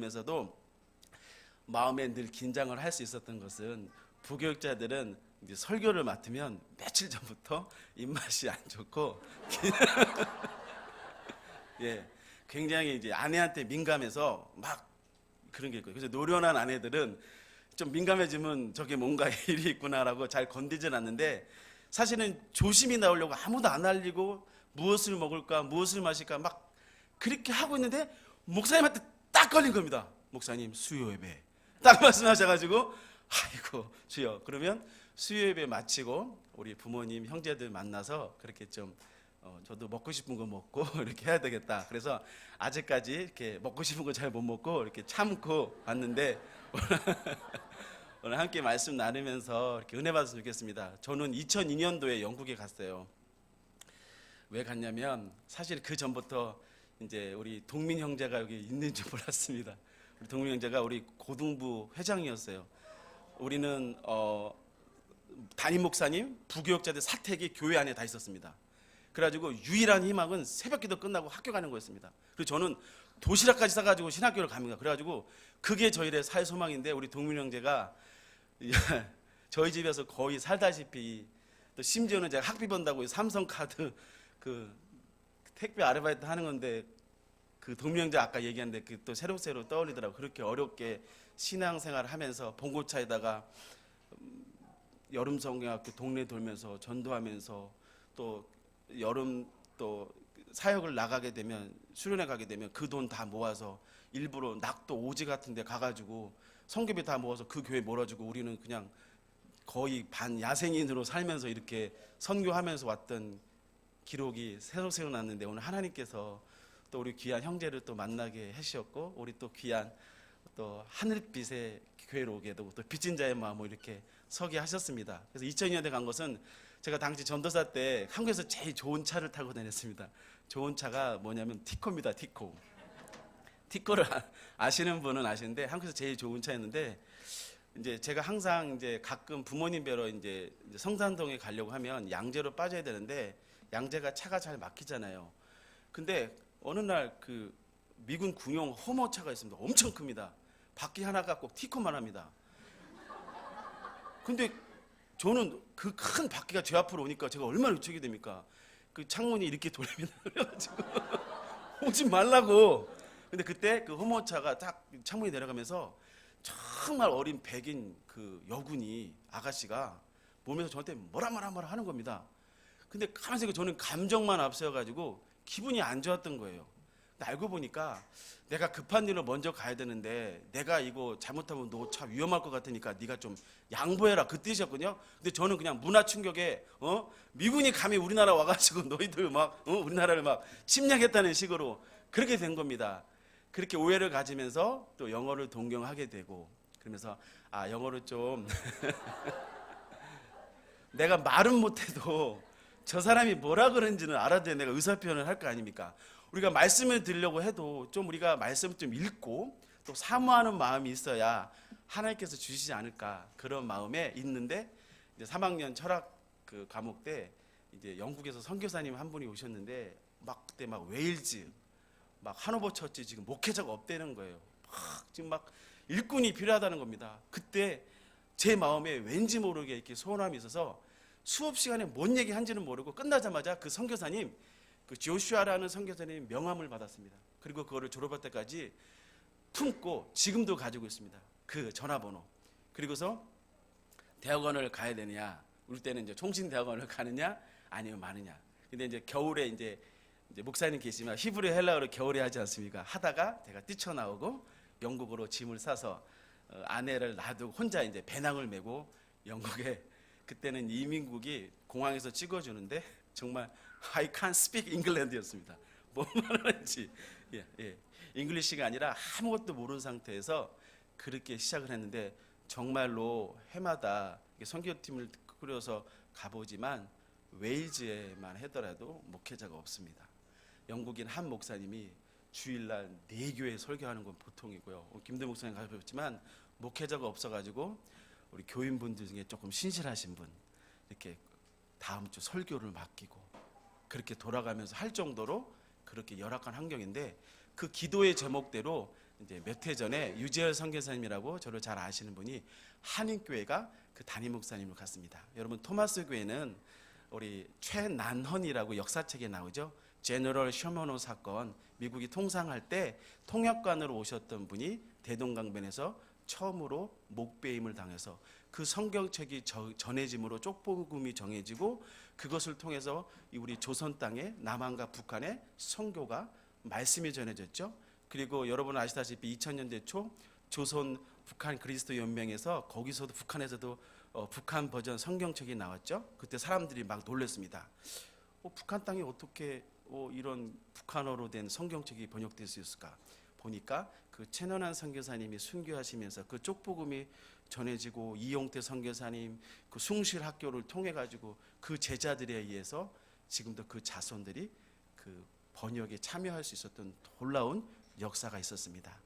그러면서도 마음에 늘 긴장을 할 수 있었던 것은 부교육자들은 이제 설교를 맡으면 며칠 전부터 입맛이 안 좋고 예, 굉장히 이제 아내한테 민감해서 막 그런 게 있고요. 그래서 노련한 아내들은 좀 민감해지면 저게 뭔가 일이 있구나라고 잘 건드리진 않는데, 사실은 조심히 나오려고 아무도 안 알리고 무엇을 먹을까 무엇을 마실까 막 그렇게 하고 있는데 목사님한테 딱 걸린 겁니다. 목사님 수요 예배 딱 말씀하셔가지고 아이고 주여. 그러면 수요 예배 마치고 우리 부모님 형제들 만나서 그렇게 좀 저도 먹고 싶은 거 먹고 이렇게 해야 되겠다. 그래서 아직까지 이렇게 먹고 싶은 거 잘 못 먹고 이렇게 참고 왔는데 오늘 함께 말씀 나누면서 이렇게 은혜 받았으면 좋겠습니다. 저는 2002년도에 영국에 갔어요. 왜 갔냐면 사실 그 전부터 이제 우리 동민 형제가 여기 있는 줄 몰랐습니다. 우리 동민 형제가 우리 고등부 회장이었어요. 우리는 담임 목사님, 부교육자들 사택이 교회 안에 다 있었습니다. 그래가지고 유일한 희망은 새벽기도 끝나고 학교 가는 거였습니다. 그리고 저는 도시락까지 싸가지고 신학교를 갑니다. 그래가지고 그게 저희의 살 소망인데, 우리 동민 형제가 저희 집에서 거의 살다시피, 또 심지어는 제가 학비 번다고 삼성카드 그 택배 아르바이트 하는 건데, 그 동민 형제 아까 얘기했는데 그 또 새록새록 떠올리더라고. 그렇게 어렵게 신앙생활을 하면서 봉고차에다가 여름 성경학교 동네 돌면서 전도하면서 또 여름 또 사역을 나가게 되면, 수련회 가게 되면 그 돈 다 모아서 일부러 낙도 오지 같은 데 가가지고 성교비 다 모아서 그 교회 몰아주고, 우리는 그냥 거의 반 야생인으로 살면서 이렇게 선교하면서 왔던 기록이 새록새록 났는데, 오늘 하나님께서 또 우리 귀한 형제를 또 만나게 하셨고, 우리 또 귀한 또 하늘빛의 교회로 오게 되고 또 빚진 자의 마음으로 이렇게 서게 하셨습니다. 그래서 2002년에 간 것은 제가 당시 전도사 때 한국에서 제일 좋은 차를 타고 다녔습니다. 좋은 차가 뭐냐면 티코입니다. 티코. 티코를 아시는 분은 아시는데 한국에서 제일 좋은 차였는데, 이제 제가 항상 이제 가끔 부모님 뵈러 이제 성산동에 가려고 하면 양재로 빠져야 되는데, 양재가 차가 잘 막히잖아요. 근데 어느 날 그 미군 군용 호모차가 있습니다. 엄청 큽니다. 바퀴 하나가 꼭 티코만 합니다. 근데 저는 그 큰 바퀴가 제 앞으로 오니까 제가 얼마나 위축이 됩니까? 그 창문이 이렇게 돌립니다. 그래가지고 오지 말라고. 근데 그때 그 호모차가 딱 창문이 내려가면서 정말 어린 백인 그 여군이 아가씨가 몸에서 저한테 뭐라 하는 겁니다. 근데 가만히 생각해 저는 감정만 앞세워가지고 기분이 안 좋았던 거예요. 근데 알고 보니까 내가 급한 일로 먼저 가야 되는데, 내가 이거 잘못하면 너 차 위험할 것 같으니까 네가 좀 양보해라, 그 뜻이었거든요. 근데 저는 그냥 문화 충격에 미군이 감히 우리나라 와가지고 너희들 막 우리나라를 막 침략했다는 식으로 그렇게 된 겁니다. 그렇게 오해를 가지면서 또 영어를 동경하게 되고, 그러면서 영어를 좀 내가 말은 못해도 저 사람이 뭐라 그런지는 알아들어야 내가 의사표현을 할 거 아닙니까? 우리가 말씀을 드리려고 해도 좀 우리가 말씀을 좀 읽고 또 사모하는 마음이 있어야 하나님께서 주시지 않을까, 그런 마음에 있는데, 이제 3학년 철학 그 과목 때 이제 영국에서 선교사님 한 분이 오셨는데, 막 그때 막 웨일즈 막 하노버 처치 지금 목회자가 없다는 거예요. 지금 막 일꾼이 필요하다는 겁니다. 그때 제 마음에 왠지 모르게 이렇게 소원함이 있어서 수업 시간에 뭔 얘기 한지는 모르고 끝나자마자 그 선교사님, 그 조슈아라는 선교사님 명함을 받았습니다. 그리고 그거를 졸업할 때까지 품고 지금도 가지고 있습니다. 그 전화번호. 그리고서 대학원을 가야 되느냐, 우리 때는 이제 총신대학원을 가느냐 아니면 마느냐. 근데 이제 겨울에 이제 목사님 계시면 히브리 헬라어를 겨울에 하지 않습니까? 하다가 제가 뛰쳐나오고 영국으로 짐을 싸서 아내를 놔두고 혼자 이제 배낭을 메고 영국에, 그때는 이민국이 공항에서 찍어주는데 정말 I can't speak England였습니다. 뭐 말하는지 잉글리시가 아니라 아무것도 모르는 상태에서 그렇게 시작을 했는데, 정말로 해마다 선교팀을 꾸려서 가보지만 웨일즈에만 하더라도 목회자가 없습니다. 영국인 한 목사님이 주일날 4교회 설교하는 건 보통이고요. 김대 목사님 가셨지만 목회자가 없어가지고 우리 교인분들 중에 조금 신실하신 분 이렇게 다음 주 설교를 맡기고 그렇게 돌아가면서 할 정도로 그렇게 열악한 환경인데, 그 기도의 제목대로 이제 몇 해 전에 유재열 선교사님이라고 저를 잘 아시는 분이 한인교회가 그 담임 목사님을 갔습니다. 여러분 토마스 교회는 우리 최난헌이라고 역사책에 나오죠. 제너럴 셔머노 사건, 미국이 통상할 때 통역관으로 오셨던 분이 대동강변에서 처음으로 목배임을 당해서 그 성경책이 전해짐으로 쪽복음이 정해지고 그것을 통해서 우리 조선 땅에 남한과 북한에 선교가 말씀이 전해졌죠. 그리고 여러분 아시다시피 2000년대 초 조선 북한 그리스도 연맹에서 거기서도 북한에서도 북한 버전 성경책이 나왔죠. 그때 사람들이 막 놀랐습니다. 북한 땅에 어떻게 이런 북한어로 된 성경책이 번역될 수 있을까? 보니까 그 최년한 선교사님이 순교하시면서 그 쪽복음이 전해지고 이용태 선교사님 그 숭실 학교를 통해 가지고 그 제자들에 의해서 지금도 그 자손들이 그 번역에 참여할 수 있었던 놀라운 역사가 있었습니다.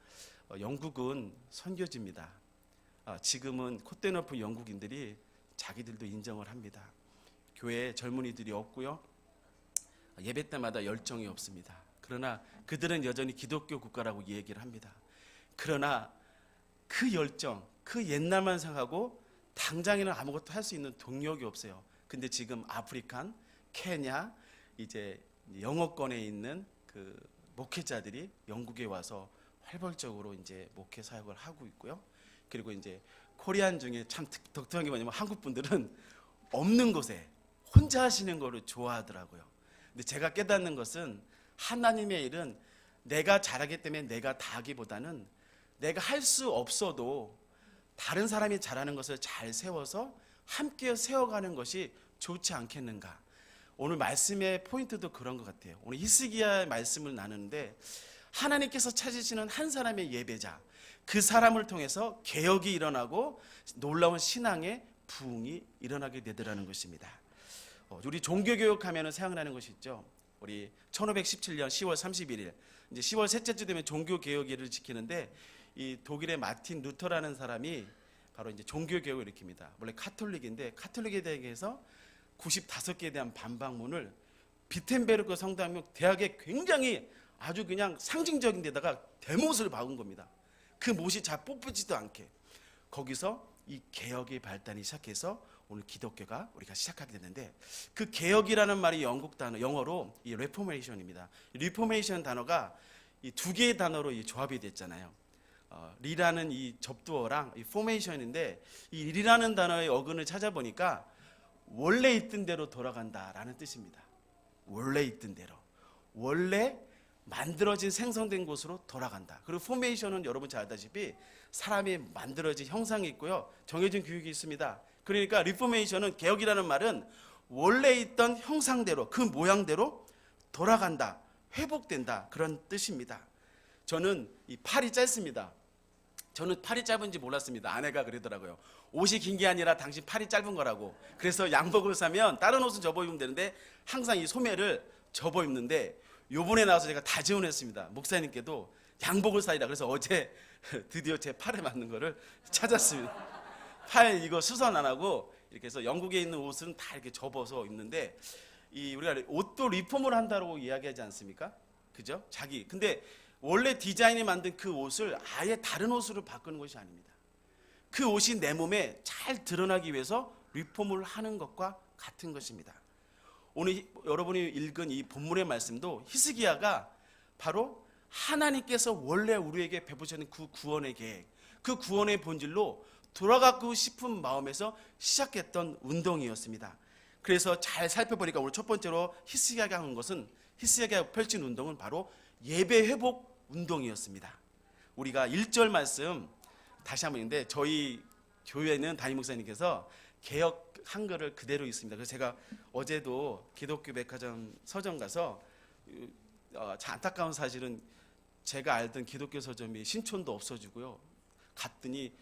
영국은 선교지입니다. 지금은 콧대 높은 영국인들이 자기들도 인정을 합니다. 교회에 젊은이들이 없고요. 예배 때마다 열정이 없습니다. 그러나 그들은 여전히 기독교 국가라고 얘기를 합니다. 그러나 그 열정, 그 옛날만 생각하고 당장에는 아무것도 할 수 있는 동력이 없어요. 근데 지금 아프리칸, 케냐, 이제 영어권에 있는 그 목회자들이 영국에 와서 활발적으로 이제 목회 사역을 하고 있고요. 그리고 이제 코리안 중에 참 독특한 게 뭐냐면 한국 분들은 없는 곳에 혼자 하시는 거를 좋아하더라고요. 근데 제가 깨닫는 것은 하나님의 일은 내가 잘하기 때문에 내가 다 하기보다는 내가 할 수 없어도 다른 사람이 잘하는 것을 잘 세워서 함께 세워가는 것이 좋지 않겠는가. 오늘 말씀의 포인트도 그런 것 같아요. 오늘 히스기야 말씀을 나누는데 하나님께서 찾으시는 한 사람의 예배자, 그 사람을 통해서 개혁이 일어나고 놀라운 신앙의 부흥이 일어나게 되더라는 것입니다. 우리 종교교육하면 생각나는 것이 있죠. 우리 1517년 10월 31일 이제 10월 셋째 주 되면 종교개혁일을 지키는데 이 독일의 마틴 루터라는 사람이 바로 이제 종교개혁을 일으킵니다. 원래 카톨릭인데 카톨릭에 대해서 95개에 대한 반박문을 비텐베르크 성당명 대학에 굉장히 아주 그냥 상징적인 데다가 대못을 박은 겁니다. 그 못이 잘 뽑히지도 않게 거기서 이 개혁의 발단이 시작해서 오늘 기독교가 우리가 시작하게 됐는데 그 개혁이라는 말이 영국 단어 영어로 이 레포메이션입니다. 리포메이션 단어가 이 두 개의 단어로 이 조합이 됐잖아요. 리라는 이 접두어랑 이 포메이션인데 이 리라는 단어의 어근을 찾아보니까 원래 있던 대로 돌아간다라는 뜻입니다. 원래 있던 대로 원래 만들어진 생성된 곳으로 돌아간다. 그리고 포메이션은 여러분 잘 알다시피 사람이 만들어진 형상이 있고요. 정해진 규칙이 있습니다. 그러니까 리포메이션은 개혁이라는 말은 원래 있던 형상대로 그 모양대로 돌아간다. 회복된다. 그런 뜻입니다. 저는 이 팔이 짧습니다. 저는 팔이 짧은지 몰랐습니다. 아내가 그러더라고요. 옷이 긴 게 아니라 당신 팔이 짧은 거라고. 그래서 양복을 사면 다른 옷은 접어 입으면 되는데 항상 이 소매를 접어 입는데 요번에 나와서 제가 다짐했습니다. 목사님께도 양복을 사이라. 그래서 어제 드디어 제 팔에 맞는 거를 찾았습니다. 팔 이거 수선 안 하고 이렇게 해서 영국에 있는 옷은 다 이렇게 접어서 입는데 우리가 옷도 리폼을 한다고 이야기하지 않습니까? 그죠? 근데 원래 디자인이 만든 그 옷을 아예 다른 옷으로 바꾸는 것이 아닙니다. 그 옷이 내 몸에 잘 드러나기 위해서 리폼을 하는 것과 같은 것입니다. 오늘 여러분이 읽은 이 본문의 말씀도 히스기야가 바로 하나님께서 원래 우리에게 베푸시는 그 구원의 계획, 그 구원의 본질로 돌아가고 싶은 마음에서 시작했던 운동이었습니다. 그래서 잘 살펴보니까 오늘 첫 번째로 히스기야가 한 것은 히스기야가 펼친 운동은 바로 예배 회복 운동이었습니다. 우리가 1절 말씀 다시 한번 있는데 저희 교회는 담임 목사님께서 개혁 한글을 그대로 있습니다. 그래서 제가 어제도 기독교 백화점 서점 가서 안타까운 사실은 제가 알던 기독교 서점이 신촌도 없어지고요. 갔더니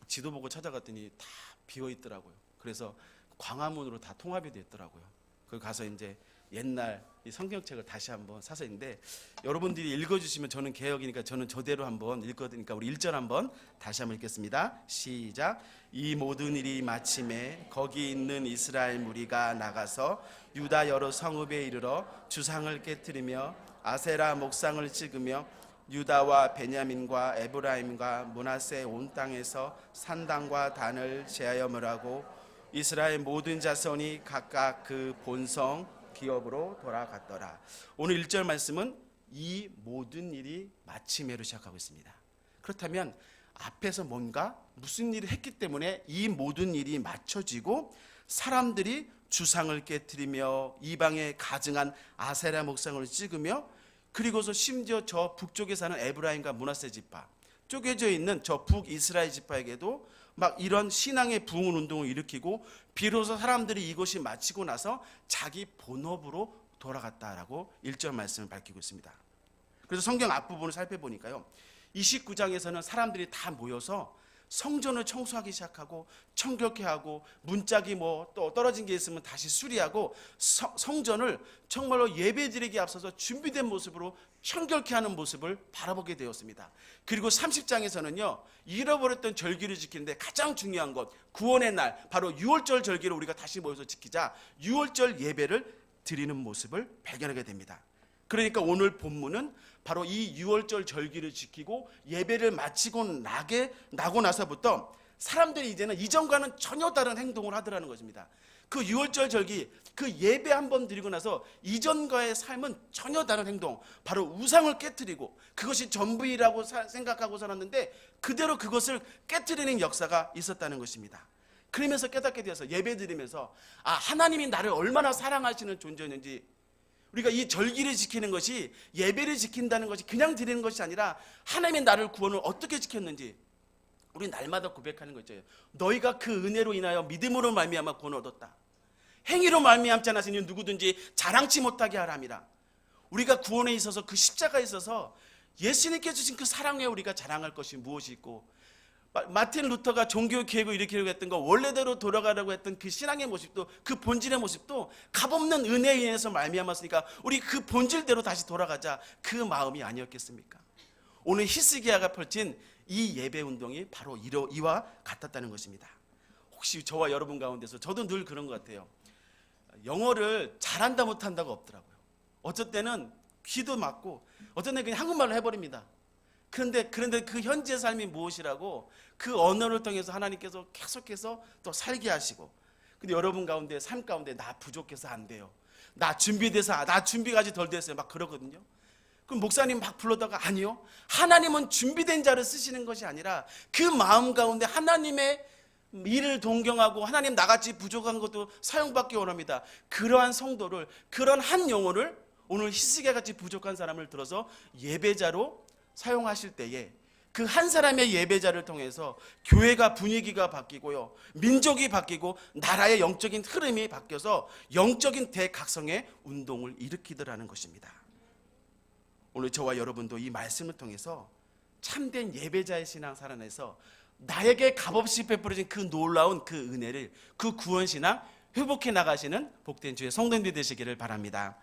지도 보고 찾아갔더니 다 비어 있더라고요. 그래서 광화문으로 다 통합이 됐더라고요. 거기 가서 이제 옛날 이 성경책을 다시 한번 사서 있는데 여러분들이 읽어주시면 저는 개혁이니까 저는 저대로 한번 읽거든요. 우리 1절 한번 다시 한번 읽겠습니다. 시작. 이 모든 일이 마침에 거기 있는 이스라엘 무리가 나가서 유다 여러 성읍에 이르러 주상을 깨뜨리며 아세라 목상을 찍으며 유다와 베냐민과 에브라임과 므낫세 온 땅에서 산당과 단을 제하여 멸하고 이스라엘 모든 자손이 각각 그 본성 기업으로 돌아갔더라. 오늘 1절 말씀은 이 모든 일이 마침에로 시작하고 있습니다. 그렇다면 앞에서 뭔가 무슨 일을 했기 때문에 이 모든 일이 맞춰지고 사람들이 주상을 깨뜨리며 이방에 가증한 아세라 목상을 찍으며 그리고서 심지어 저 북쪽에 사는 에브라임과 므낫세 지파 쪼개져 있는 저 북이스라엘 지파에게도 막 이런 신앙의 부흥 운동을 일으키고 비로소 사람들이 이것이 마치고 나서 자기 본업으로 돌아갔다라고 1절 말씀을 밝히고 있습니다. 그래서 성경 앞부분을 살펴보니까요, 29장에서는 사람들이 다 모여서 성전을 청소하기 시작하고 청결케 하고 문짝이 뭐 또 떨어진 게 있으면 다시 수리하고 성전을 정말로 예배드리기에 앞서서 준비된 모습으로 청결케 하는 모습을 바라보게 되었습니다. 그리고 30장에서는요, 잃어버렸던 절기를 지키는데 가장 중요한 것, 구원의 날, 바로 6월절 절기를 우리가 다시 모여서 지키자 6월절 예배를 드리는 모습을 발견하게 됩니다. 그러니까 오늘 본문은 바로 이 6월절 절기를 지키고 예배를 마치고 나고 나서부터 사람들이 이제는 이전과는 전혀 다른 행동을 하더라는 것입니다. 그 6월절 절기, 그 예배 한번 드리고 나서 이전과의 삶은 전혀 다른 행동, 바로 우상을 깨뜨리고 그것이 전부이라고 생각하고 살았는데 그대로 그것을 깨뜨리는 역사가 있었다는 것입니다. 그러면서 깨닫게 되어서 예배 드리면서 하나님이 나를 얼마나 사랑하시는 존재였는지, 우리가 이 절기를 지키는 것이, 예배를 지킨다는 것이 그냥 드리는 것이 아니라 하나님이 나를 구원을 어떻게 지켰는지 우리 날마다 고백하는 거 있죠. 너희가 그 은혜로 인하여 믿음으로 말미암아 구원을 얻었다. 행위로 말미암지 않았으니 누구든지 자랑치 못하게 하람이라. 우리가 구원에 있어서 그 십자가에 있어서 예수님께 주신 그 사랑에 우리가 자랑할 것이 무엇이 있고, 마틴 루터가 종교 개혁을 일으키려고 했던 거, 원래대로 돌아가려고 했던 그 신앙의 모습도, 그 본질의 모습도 값없는 은혜에 인해서 말미암았으니까 우리 그 본질대로 다시 돌아가자, 그 마음이 아니었겠습니까? 오늘 히스기야가 펼친 이 예배 운동이 바로 이와 같았다는 것입니다. 혹시 저와 여러분 가운데서, 저도 늘 그런 것 같아요. 영어를 잘한다 못한다가 없더라고요. 어쩔 때는 귀도 막고 어쩔 때는 그냥 한국말로 해버립니다. 그런데 그 현재 삶이 무엇이라고 그 언어를 통해서 하나님께서 계속해서 또 살게 하시고, 근데 여러분 가운데, 삶 가운데 나 부족해서 안 돼요, 나 준비돼서, 나 준비가 아직 덜 됐어요, 막 그러거든요. 그럼 목사님 막 불러다가, 아니요, 하나님은 준비된 자를 쓰시는 것이 아니라 그 마음 가운데 하나님의 일을 동경하고 하나님 나같이 부족한 것도 사용받기 원합니다. 그러한 성도를, 그런 한 영혼을 오늘 히스기야같이 부족한 사람을 들어서 예배자로 사용하실 때에 그 한 사람의 예배자를 통해서 교회가 분위기가 바뀌고요, 민족이 바뀌고 나라의 영적인 흐름이 바뀌어서 영적인 대각성의 운동을 일으키더라는 것입니다. 오늘 저와 여러분도 이 말씀을 통해서 참된 예배자의 신앙 살아내서 나에게 값없이 베풀어진 그 놀라운 그 은혜를, 그 구원신앙 회복해 나가시는 복된 주의 성도님들 되시기를 바랍니다.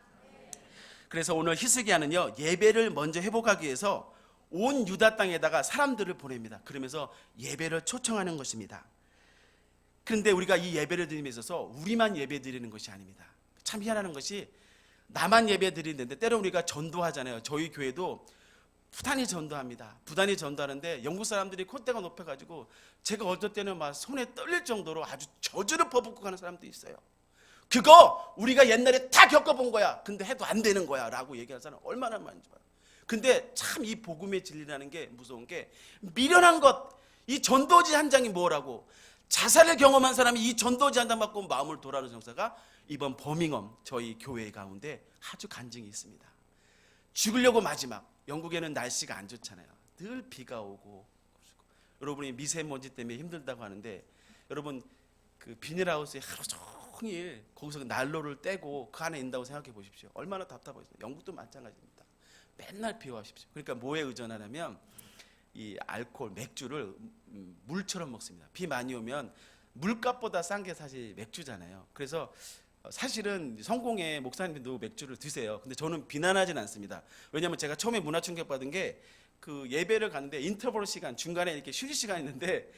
그래서 오늘 히스기야는요, 예배를 먼저 회복하기 위해서 온 유다 땅에다가 사람들을 보냅니다. 그러면서 예배를 초청하는 것입니다. 그런데 우리가 이 예배를 드림에 있어서 우리만 예배 드리는 것이 아닙니다. 참 희한한 것이, 나만 예배 드리는데 때로 우리가 전도하잖아요. 저희 교회도 부단히 전도합니다. 부단히 전도하는데 영국 사람들이 콧대가 높아가지고 제가 어쩔 때는 막 손에 떨릴 정도로 아주 저주를 퍼붓고 가는 사람도 있어요. 그거 우리가 옛날에 다 겪어본 거야, 근데 해도 안 되는 거야 라고 얘기하는 사람 얼마나 많은지 봐요. 근데 참 이 복음의 진리라는 게 무서운 게, 미련한 것, 이 전도지 한 장이 뭐라고, 자살을 경험한 사람이 이 전도지 한 장 받고 마음을 돌아오는 정사가 이번 버밍엄 저희 교회 가운데 아주 간증이 있습니다. 죽으려고 마지막, 영국에는 날씨가 안 좋잖아요. 늘 비가 오고, 여러분이 미세먼지 때문에 힘들다고 하는데, 여러분 그 비닐하우스에 하루 종일 거기서 난로를 떼고 그 안에 있다고 생각해 보십시오. 얼마나 답답하겠어요. 영국도 마찬가지입니다. 맨날 비워하십시오. 그러니까 뭐에 의존하냐면 이 알코올, 맥주를 물처럼 먹습니다. 비 많이 오면 물값보다 싼 게 사실 맥주잖아요. 그래서 사실은 성공의 목사님들도 맥주를 드세요. 근데 저는 비난하진 않습니다. 왜냐하면 제가 처음에 문화 충격 받은 게, 그 예배를 가는데 인터벌 시간, 중간에 이렇게 휴식 시간 있는데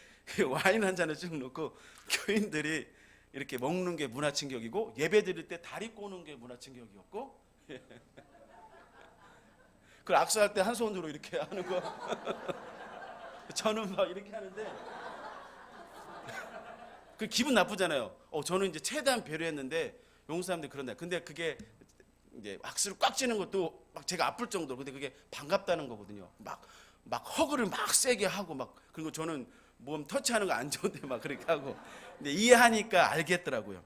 와인 한 잔을 쭉 놓고 교인들이 이렇게 먹는 게 문화 충격이고, 예배 드릴 때 다리 꼬는 게 문화 충격이었고 그 악수할 때 한 손으로 이렇게 하는 거. 저는 막 이렇게 하는데 그 기분 나쁘잖아요. 저는 이제 최대한 배려했는데 영국 사람들이 그런다. 근데 그게 이제 악수를 꽉 쥐는 것도 막 제가 아플 정도로, 근데 그게 반갑다는 거거든요. 막 허그를 막 세게 하고 막, 그리고 저는 몸 터치하는 거 안 좋은데 막 그렇게 하고. 근데 이해하니까 알겠더라고요.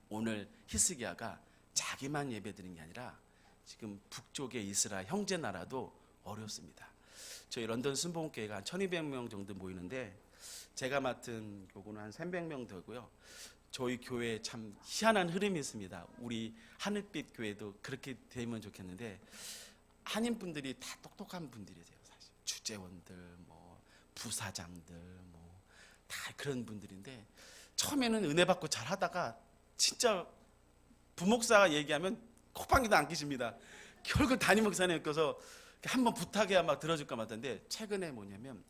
오늘 히스기야가 자기만 예배드리는 게 아니라 지금 북쪽의 이스라엘 형제 나라도 어렵습니다. 저희 런던 순복음교회가 한 1200명 정도 모이는데 제가 맡은 교구는 한 300명 되고요. 저희 교회에 참 희한한 흐름이 있습니다. 우리 하늘빛 교회도 그렇게 되면 좋겠는데 한인분들이 다 똑똑한 분들이세요. 사실 주재원들, 뭐 부사장들, 뭐 다 그런 분들인데 처음에는 은혜 받고 잘 하다가 진짜 부목사가 얘기하면 콧방귀도 안 끼십니다. 결국 담임 목사님 께서 한번 부탁해야 막 들어줄까 말던데, 최근에 뭐냐면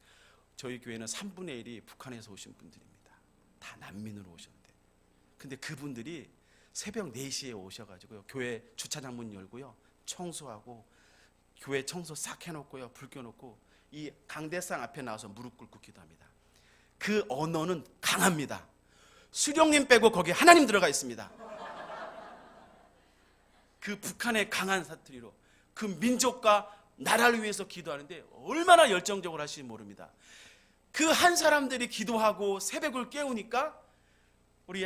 저희 교회는 3분의 1이 북한에서 오신 분들입니다. 다 난민으로 오셨는데, 근데 그분들이 새벽 4시에 오셔가지고요, 교회 주차장 문 열고요, 청소하고 교회 청소 싹 해놓고요, 불 켜놓고 이 강대상 앞에 나와서 무릎 꿇고 기도합니다. 그 언어는 강합니다. 수령님 빼고 거기에 하나님 들어가 있습니다. 그 북한의 강한 사투리로 그 민족과 나라를 위해서 기도하는데 얼마나 열정적으로 하실지 모릅니다. 그 한 사람들이 기도하고 새벽을 깨우니까 우리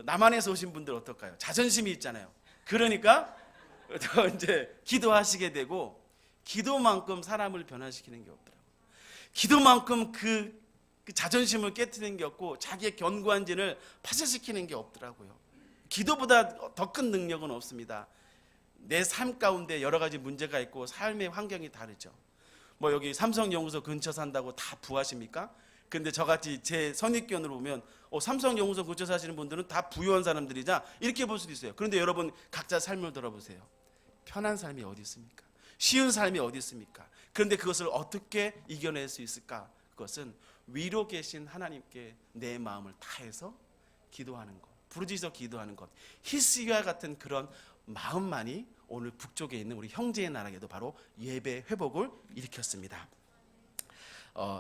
남한에서 오신 분들 어떨까요? 자존심이 있잖아요. 그러니까 더 이제 기도하시게 되고, 기도만큼 사람을 변화시키는 게 없더라고요. 기도만큼 그 자존심을 깨트리는 게 없고 자기의 견고한 진을 파쇄시키는 게 없더라고요. 기도보다 더 큰 능력은 없습니다. 내 삶 가운데 여러 가지 문제가 있고 삶의 환경이 다르죠. 뭐 여기 삼성연구소 근처 산다고 다 부하십니까? 근데 저같이 제 선입견으로 보면 삼성연구소 근처 사시는 분들은 다 부유한 사람들이자 이렇게 볼 수도 있어요. 그런데 여러분 각자 삶을 돌아보세요. 편한 삶이 어디 있습니까? 쉬운 삶이 어디 있습니까? 그런데 그것을 어떻게 이겨낼 수 있을까? 그것은 위로 계신 하나님께 내 마음을 다해서 기도하는 것, 부르짖어 기도하는 것, 히스기야 같은 그런 마음만이 오늘 북쪽에 있는 우리 형제의 나라에도 바로 예배 회복을 일으켰습니다.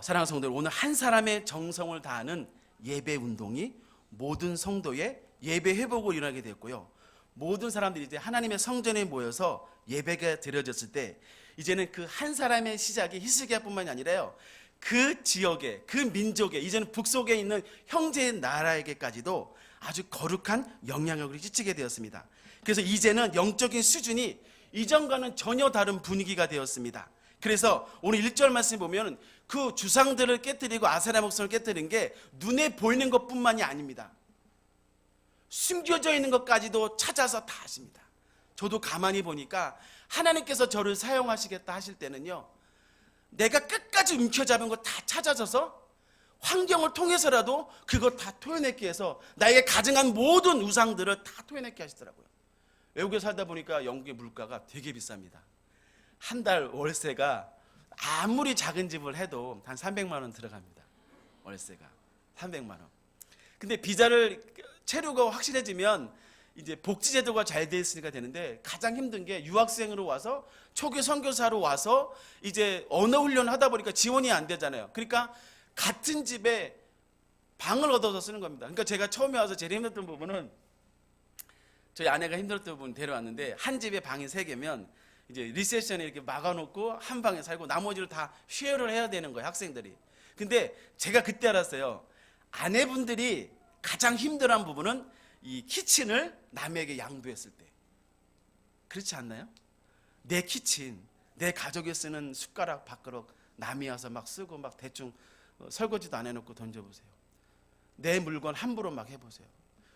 사랑하는 성도들, 오늘 한 사람의 정성을 다하는 예배 운동이 모든 성도의 예배 회복을 일어나게 됐고요. 모든 사람들이 이제 하나님의 성전에 모여서 예배가 드려졌을 때 이제는 그 한 사람의 시작이 히스기야뿐만이 아니라요, 그 지역에, 그 민족에, 이제는 북쪽에 있는 형제의 나라에게까지도 아주 거룩한 영향력을 끼치게 되었습니다. 그래서 이제는 영적인 수준이 이전과는 전혀 다른 분위기가 되었습니다. 그래서 오늘 1절 말씀 보면 그 주상들을 깨뜨리고 아세라 목성을 깨뜨린 게 눈에 보이는 것뿐만이 아닙니다. 숨겨져 있는 것까지도 찾아서 다 하십니다. 저도 가만히 보니까 하나님께서 저를 사용하시겠다 하실 때는요, 내가 끝까지 움켜잡은 거 다 찾아져서 환경을 통해서라도 그거 다 토해내기 위해서 나에게 가증한 모든 우상들을 다 토해내게 하시더라고요. 외국에 살다 보니까 영국의 물가가 되게 비쌉니다. 한 달 월세가 아무리 작은 집을 해도 한 300만 원 들어갑니다. 월세가 300만 원. 근데 비자를 체류가 확실해지면 이제 복지제도가 잘 돼 있으니까 되는데, 가장 힘든 게 유학생으로 와서 초기 선교사로 와서 이제 언어 훈련을 하다 보니까 지원이 안 되잖아요. 그러니까 같은 집에 방을 얻어서 쓰는 겁니다. 그러니까 제가 처음에 와서 제일 힘들었던 부분은, 저희 아내가 힘들었던 부분 데려왔는데, 한 집에 방이 3개면 이제 리셉션에 이렇게 막아놓고 한 방에 살고 나머지를 다 쉐어를 해야 되는 거예요, 학생들이. 근데 제가 그때 알았어요. 아내분들이 가장 힘들어한 부분은 이 키친을 남에게 양도했을 때. 그렇지 않나요? 내 키친, 내 가족이 쓰는 숟가락, 밥그릇 남이 와서 막 쓰고 막 대충 설거지도 안 해놓고 던져보세요. 내 물건 함부로 막 해보세요.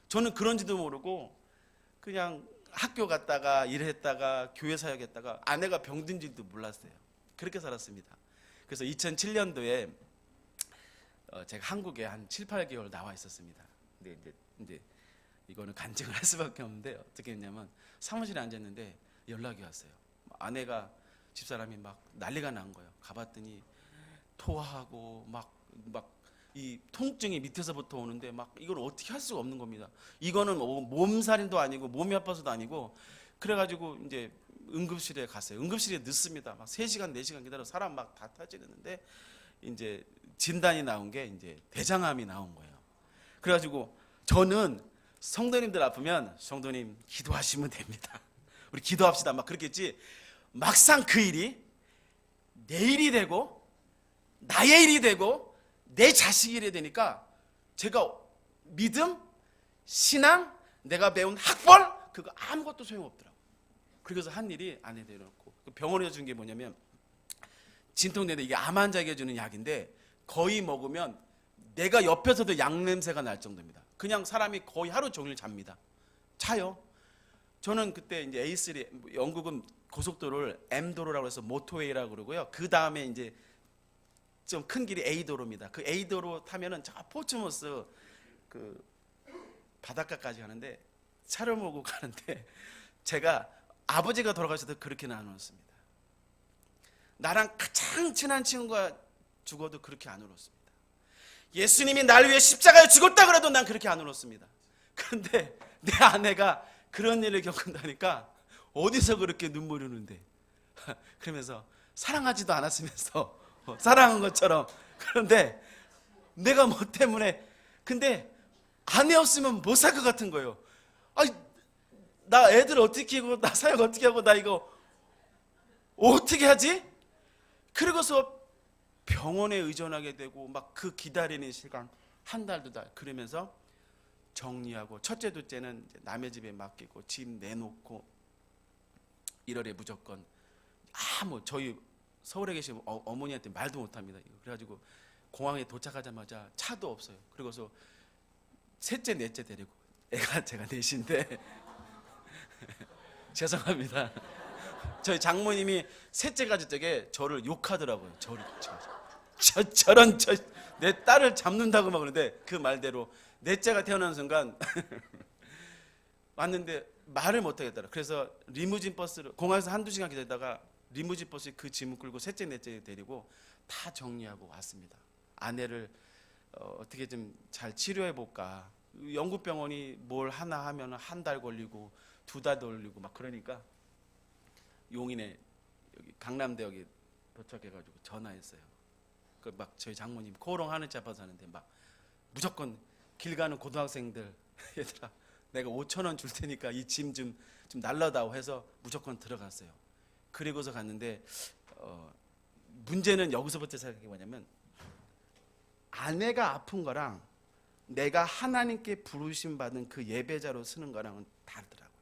저는 그런지도 모르고 그냥 학교 갔다가 일했다가 교회 사역했다가 아내가 병든 줄도 몰랐어요. 그렇게 살았습니다. 그래서 2007년도에 제가 한국에 한 7, 8개월 나와 있었습니다. 근데 이제 이거는 간증을 할 수밖에 없는데, 어떻게 했냐면 사무실에 앉았는데 연락이 왔어요. 아내가, 집사람이 막 난리가 난 거예요. 가봤더니 토하고 막 이 통증이 밑에서부터 오는데 막 이걸 어떻게 할 수가 없는 겁니다. 이거는 몸살인도 아니고 몸이 아파서도 아니고, 그래가지고 이제 응급실에 갔어요. 응급실에 늦습니다. 막 3시간, 4시간 기다려 사람 막 다 타지르는데 이제 진단이 나온 게 이제 대장암이 나온 거예요. 그래가지고 저는 성도님들 아프면 성도님 기도하시면 됩니다. 우리 기도합시다. 막 그렇게 했지. 막상 그 일이 내 일이 되고 나의 일이 되고 내 자식 일이 되니까 제가 믿음, 신앙, 내가 배운 학벌 그거 아무것도 소용없더라고요. 그래서 한 일이 아내 데려놓고 병원에서 준 게 뭐냐면 진통제인데 이게 암 환자에게 주는 약인데 거의 먹으면 내가 옆에서도 약 냄새가 날 정도입니다. 그냥 사람이 거의 하루 종일 잡니다. 차요. 저는 그때 이제 A3 영국은 고속도로를 M도로라고 해서 모토웨이라고 그러고요. 그 다음에 이제 좀 큰 길이 A도로입니다. 그 A도로 타면은 저 포츠모스 그 바닷가까지 가는데 차를 몰고 가는데 제가 아버지가 돌아가셔도 그렇게는 안 울었습니다. 나랑 가장 친한 친구가 죽어도 그렇게 안 울었습니다. 예수님이 날 위해 십자가에 죽었다 그래도 난 그렇게 안 울었습니다. 그런데 내 아내가 그런 일을 겪는다니까 어디서 그렇게 눈물이 흐르는데 그러면서 사랑하지도 않았으면서 사랑한 것처럼 그런데 내가 뭐 때문에 근데 아내 없으면 못 살 것 같은 거예요. 아니 나 애들 어떻게 하고 나 사역 어떻게 하고 나 이거 어떻게 하지? 그러고서 병원에 의존하게 되고 막 그 기다리는 시간 한 달, 2달 그러면서 정리하고 첫째, 둘째는 남의 집에 맡기고 집 내놓고 1월에 무조건 뭐 저희 서울에 계신 어머니한테 말도 못합니다. 그래가지고 공항에 도착하자마자 차도 없어요. 그리고서 셋째, 넷째 데리고 애가 제가 넷인데 죄송합니다. 저희 장모님이 셋째 가지 적에 저를 욕하더라고요. 저런 내 딸을 잡는다고 막 그러는데 그 말대로 넷째가 태어나는 순간 왔는데 말을 못 하겠더라. 그래서 리무진 버스를 공항에서 1-2시간 기다리다가 리무진 버스에 그 짐을 끌고 셋째 넷째 데리고 다 정리하고 왔습니다. 아내를 어떻게 좀 잘 치료해 볼까. 영국 병원이 뭘 하나 하면 한 달 걸리고 2달 걸리고 막 그러니까 용인에 여기 강남대역에 도착해가지고 전화했어요. 그 막 저희 장모님 코롱 하는 집 앞에 사는데 막 무조건 길 가는 고등학생들 얘들아 내가 5,000원 줄 테니까 이 짐 좀 날라다오 해서 무조건 들어갔어요. 그리고서 갔는데 문제는 여기서부터 생각해 뭐냐면 아내가 아픈 거랑 내가 하나님께 부르심 받은 그 예배자로 쓰는 거랑은 다르더라고요.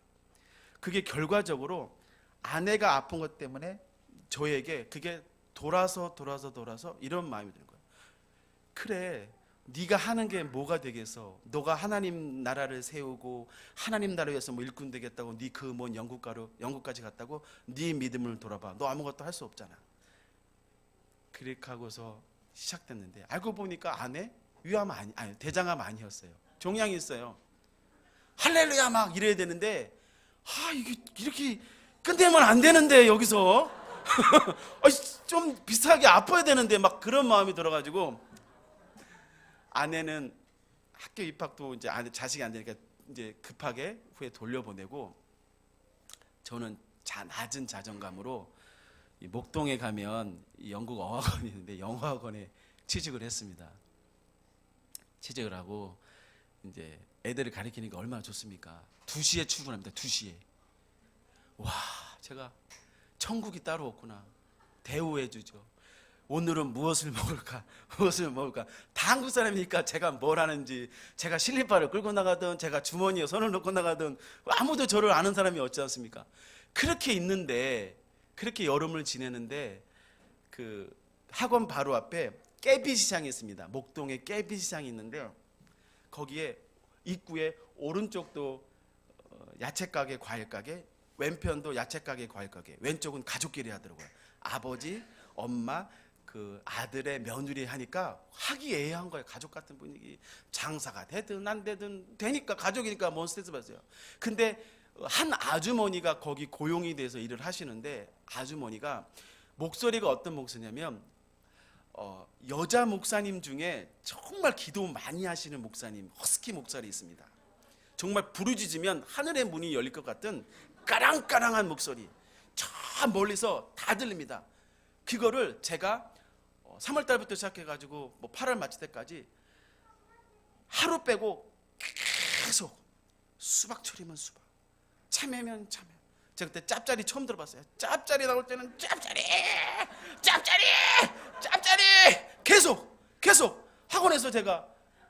그게 결과적으로 아내가 아픈 것 때문에 저에게 그게 돌아서 이런 마음이 드는 거예요. 그래 네가 하는 게 뭐가 되겠어. 너가 하나님 나라를 세우고 하나님 나라를 위해서 뭐 일꾼 되겠다고 네 그 먼 영국까지 갔다고 네 믿음을 돌아봐. 너 아무것도 할 수 없잖아. 그렇게 하고서 시작됐는데 알고 보니까 아내 위암 아니 대장암 아니었어요. 종양이 있어요. 할렐루야 막 이래야 되는데 이게 이렇게 끝내면 안 되는데 여기서 좀 비슷하게 아파야 되는데 막 그런 마음이 들어가지고 아내는 학교 입학도 이제 자식이 안 되니까 이제 급하게 후에 돌려보내고 저는 낮은 자존감으로 이 목동에 가면 이 영국 어학원이 있는데 영어학원에 취직을 했습니다. 취직을 하고 이제 애들을 가르치니까 얼마나 좋습니까? 2시에 출근합니다. 2시에. 와, 제가 천국이 따로 없구나. 대우해 주죠. 오늘은 무엇을 먹을까? 다 한국 사람이니까 제가 뭘 하는지 제가 실리파를 끌고 나가든 제가 주머니에 손을 넣고 나가든 아무도 저를 아는 사람이 없지 않습니까? 그렇게 있는데 그렇게 여름을 지내는데 그 학원 바로 앞에 깨비 시장이 있습니다. 목동에 깨비 시장이 있는데요. 거기에 입구에 오른쪽도 야채 가게, 과일 가게, 왼편도 야채 가게, 과일 가게, 왼쪽은 가족끼리 하더라고요. 아버지, 엄마, 그 아들의 며느리 하니까 화기애애한 거예요. 가족 같은 분위기. 장사가 되든 안 되든 되니까 가족이니까 뭔 스트레스 받아요. 근데 한 아주머니가 거기 고용이 돼서 일을 하시는데 아주머니가 목소리가 어떤 목소리냐면 여자 목사님 중에 정말 기도 많이 하시는 목사님, 허스키 목소리 있습니다. 정말 부르짖으면 하늘의 문이 열릴 것 같은 까랑까랑한 목소리. 저 멀리서 다 들립니다. 그거를 제가 3월 달부터 시작해가지고 뭐 8월 마칠 때까지 하루 빼고 계속 수박철이면 수박, 참외면 참외. 제가 그때 짭짜리 처음 들어봤어요. 짭짜리 나올 때는 짭짜리 계속 학원에서 제가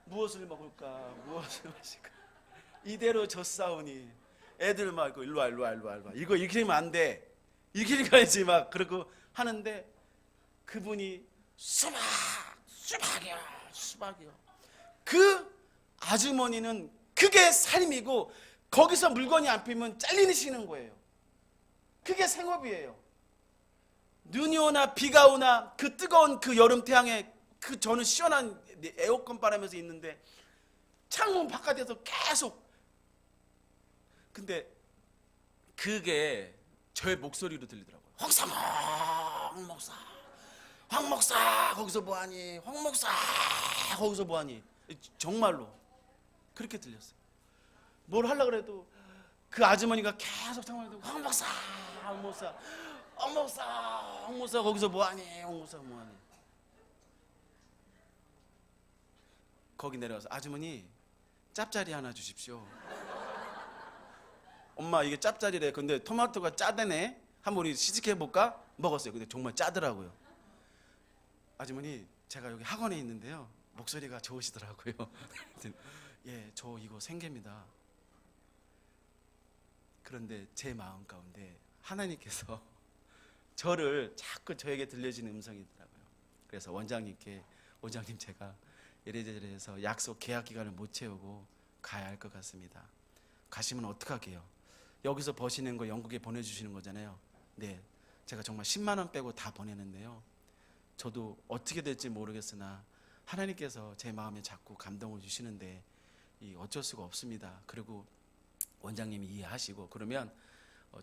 무엇을 먹을까 무엇을 마실까 이대로 젖사오니 애들 막 일로 와 이거 이렇게 하면 안 돼, 이렇게 가야지 막 그러고 하는데 그분이 수박이요. 그 아주머니는 그게 삶이고 거기서 물건이 안 피면 잘리시는 거예요. 그게 생업이에요. 눈이 오나 비가 오나 그 뜨거운 그 여름 태양에 그 저는 시원한 에어컨 바람에서 있는데 창문 바깥에서 계속, 근데 그게 저의 목소리로 들리더라고요. 황 목사 거기서 뭐하니, 황 목사 거기서 뭐하니. 정말로 그렇게 들렸어요. 뭘 하려고 그래도 그 아주머니가 계속 창문에도 황 목사 거기서 뭐하니, 황 목사 뭐하니. 거기 내려와서 아주머니 짭짜리 하나 주십시오. 엄마 이게 짭짜리래. 근데 토마토가 짜대네. 한번 우리 시식해볼까? 먹었어요. 근데 정말 짜더라고요. 아주머니 제가 여기 학원에 있는데요, 목소리가 좋으시더라고요. 예, 저 이거 생계입니다. 그런데 제 마음 가운데 하나님께서 저를 자꾸 저에게 들려지는 음성이 있더라고요. 그래서 원장님께, 원장님 제가 이래저래 해서 약속 계약 기간을 못 채우고 가야 할 것 같습니다. 가시면 어떡하게요? 여기서 버시는 거 영국에 보내주시는 거잖아요. 네, 제가 정말 10만 원 빼고 다 보내는데요, 저도 어떻게 될지 모르겠으나 하나님께서 제 마음에 자꾸 감동을 주시는데 어쩔 수가 없습니다. 그리고 원장님이 이해하시고 그러면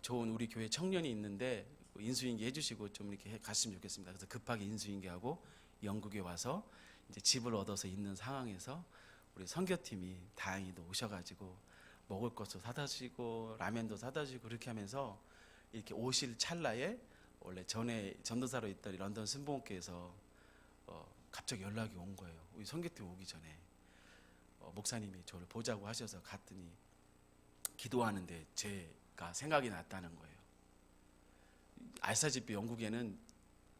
좋은 우리 교회 청년이 있는데 인수인계 해주시고 좀 이렇게 갔으면 좋겠습니다. 그래서 급하게 인수인계하고 영국에 와서 이제 집을 얻어서 있는 상황에서 우리 선교팀이 다행히도 오셔가지고 먹을 것도 사다 주시고 라면도 사다 주시고 그렇게 하면서 이렇게 오실 찰나에 원래 전에 전도사로 있던 런던 순복음교회에서 갑자기 연락이 온 거예요. 우리 선교팀 오기 전에 목사님이 저를 보자고 하셔서 갔더니 기도하는데 제가 생각이 났다는 거예요. 알사집회 영국에는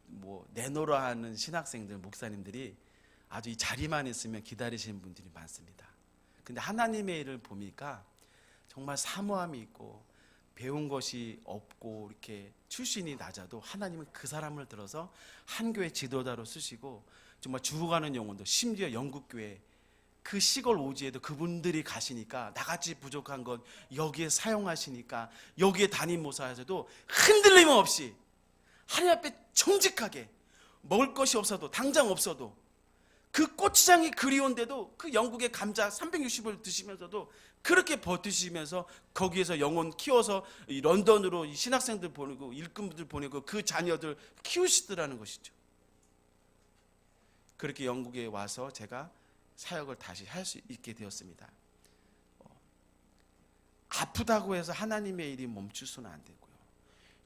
뭐 내노라 하는 신학생들, 목사님들이 아주 이 자리만 있으면 기다리시는 분들이 많습니다. 근데 하나님의 일을 보니까 정말 사모함이 있고 배운 것이 없고 이렇게 출신이 낮아도 하나님은 그 사람을 들어서 한 교회 지도자로 쓰시고 정말 죽어가는 영혼도, 심지어 영국교회 그 시골 오지에도 그분들이 가시니까 나같이 부족한 것 여기에 사용하시니까 여기에 담임 모사에서도 흔들림 없이 하나님 앞에 정직하게 먹을 것이 없어도 당장 없어도 그 고추장이 그리운데도 그 영국의 감자 360을 드시면서도 그렇게 버티시면서 거기에서 영혼 키워서 이 런던으로 이 신학생들 보내고 일꾼들 보내고 그 자녀들 키우시더라는 것이죠. 그렇게 영국에 와서 제가 사역을 다시 할 수 있게 되었습니다. 아프다고 해서 하나님의 일이 멈출 수는 안 되고요.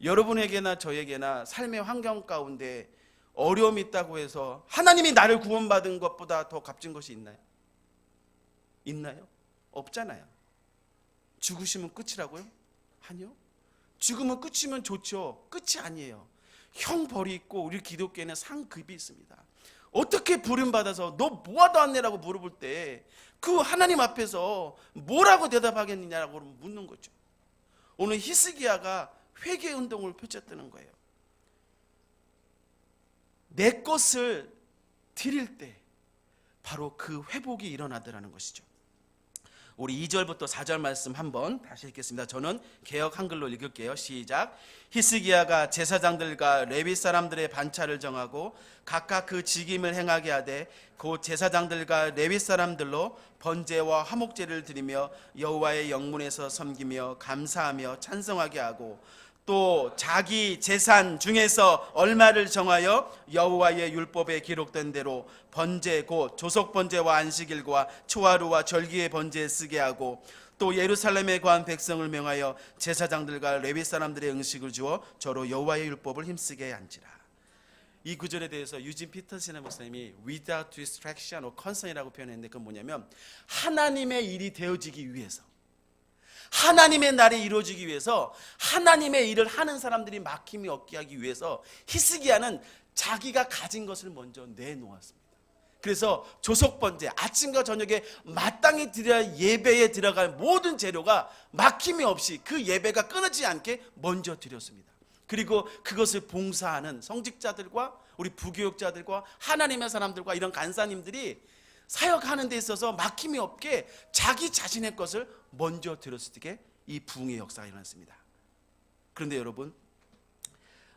여러분에게나 저에게나 삶의 환경 가운데 어려움이 있다고 해서 하나님이 나를 구원받은 것보다 더 값진 것이 있나요? 있나요? 없잖아요. 죽으시면 끝이라고요? 아니요. 죽으면 끝이면 좋죠. 끝이 아니에요. 형벌이 있고 우리 기독교에는 상급이 있습니다. 어떻게 부름받아서 너 뭐하도 안 내라고 물어볼 때 그 하나님 앞에서 뭐라고 대답하겠느냐고 묻는 거죠. 오늘 히스기야가 회개 운동을 펼쳤다는 거예요. 내 것을 드릴 때 바로 그 회복이 일어나더라는 것이죠. 우리 2절부터 4절 말씀 한번 다시 읽겠습니다. 저는 개역 한글로 읽을게요. 시작. 히스기야가 제사장들과 레위 사람들의 반차를 정하고 각각 그 직임을 행하게 하되 곧 제사장들과 레위 사람들로 번제와 화목제를 드리며 여호와의 영문에서 섬기며 감사하며 찬송하게 하고 또 자기 재산 중에서 얼마를 정하여 여호와의 율법에 기록된 대로 번제 곧 조속 번제와 안식일과 초하루와 절기의 번제에 쓰게 하고 또 예루살렘에 거한 백성을 명하여 제사장들과 레위 사람들의 음식을 주어 저로 여호와의 율법을 힘쓰게 한지라. 이 구절에 대해서 유진 피터슨 목사님이 without distraction or concern이라고 표현했는데 그건 뭐냐면 하나님의 일이 되어지기 위해서, 하나님의 날이 이루어지기 위해서, 하나님의 일을 하는 사람들이 막힘이 없게 하기 위해서 히스기야는 자기가 가진 것을 먼저 내놓았습니다. 그래서 조석번제, 아침과 저녁에 마땅히 드려야 예배에 들어갈 모든 재료가 막힘이 없이 그 예배가 끊어지지 않게 먼저 드렸습니다. 그리고 그것을 봉사하는 성직자들과 우리 부교육자들과 하나님의 사람들과 이런 간사님들이 사역하는 데 있어서 막힘이 없게 자기 자신의 것을 먼저 드렸을 때 이 부흥의 역사가 일어났습니다. 그런데 여러분,